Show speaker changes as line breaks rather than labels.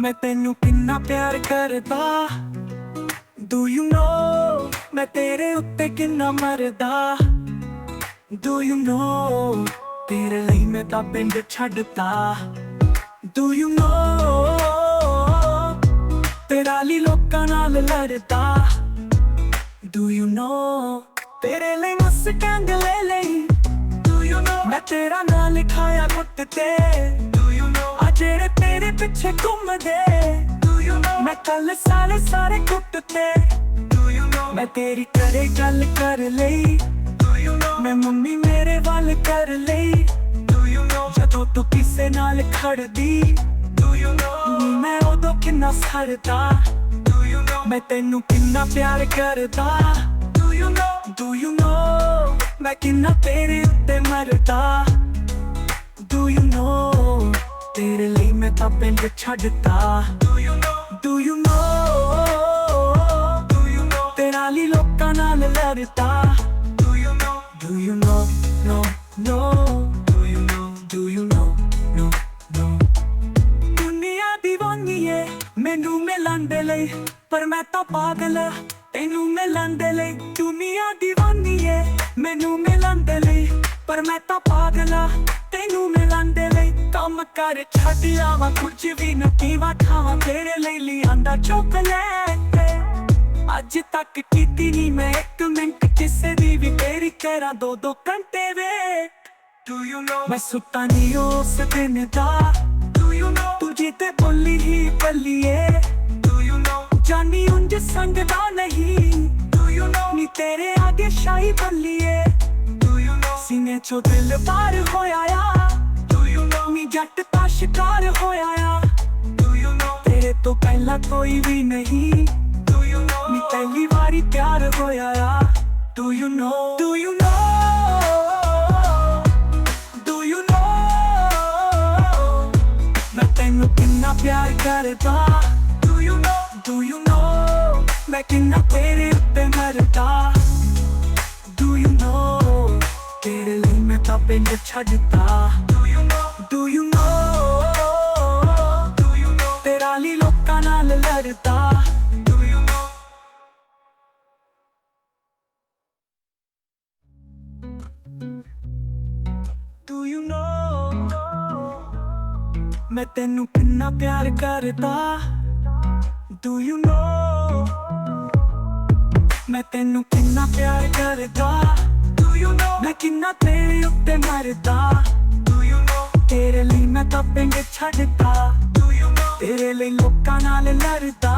मैं तेनू किन्ना प्यार करदा। Do you know मैं तेरे उत्ते किन्ना मरदा। Do you know तेरे ਲਈ मैं तां पिंड छड्डता। Do you know तेरा ली लोकां नाल लड़दा। Do you know तेरे ਲਈ मुस्कान ले लई। Do you know मैं तेरा नाम लिखाया गुट ते। Do you know आ जेड़े तेरे पिछे घूमदे। Do you know मैं कल सारे गुट ते। Do you know मैं तेरी करे गल कर लई। Do you know मैं मम्मी मेरे वाल कर लई। Do you know जदों तू किसे नाल खड़दी। Do you know मैं उदों किन्ना सड़दा। Do you know मैं तेनू किन्ना प्यार करदा। Do you know Do you know मैं किन्ना तेरे उत्ते मरदा। Do you know तेरे ਲਈ मैं तां पिंड छड्डता। Do you know Do you know Do you know तेरा ली लोकां नाल लड़दा। Do you know Do you know No No Do you know Do you know No No दुनिया दीवानी है मैनू मिलन दे लई पर मैं तां पागल आ तेनू मिलन दे लई। दुनिया दीवानी है मैनू मिलन दे लई पर मैं तां पागल आ तेनू मिलन दे लई। काम कर छड्ड आवां कुछ भी न पीवां खावां तेरे ਲਈ लिआंदा चॉकलेट। अज तक कीती नहीं मैं एक मिंट किसे दी भी तेरी करा दो घंटे वेट। Do you know मैं सुता नहीं उस दिन दा। Do you know तुझी ते बोली ही बल्लिए। Do you know जानी उंज संगदा नहीं। Do you know नी तेरे आगे शाही बल्लिए। Do you know सीने चो दिल बार होया आ। Do you know नी जट दा शिकार होया आ। Do you know तेरे तो पहला कोई भी नहीं। Do you know नी पहली बारी प्यार होया आ। Do you know Do you know Do you know मैं तेनू किन्ना प्यार करदा। Do you know Do you know मैं किन्ना तेरे उत्ते मरदा। Do you know तेरे ਲਈ मैं तां पिंड छड्डता। Do you know Do you know Do you know तेरा ली लोकां नाल लड़दा। Do you know Do you know मैं तेनू किन्ना प्यार करदा। Do you know मैं तेनू किन्ना प्यार करदा। Do you know मैं किन्ना तेरे उत्ते मरदा। Do you know तेरे ਲਈ मैं तां पिंड छड्डदा। Do you know तेरे ਲਈ लोकां नाल लड़दा।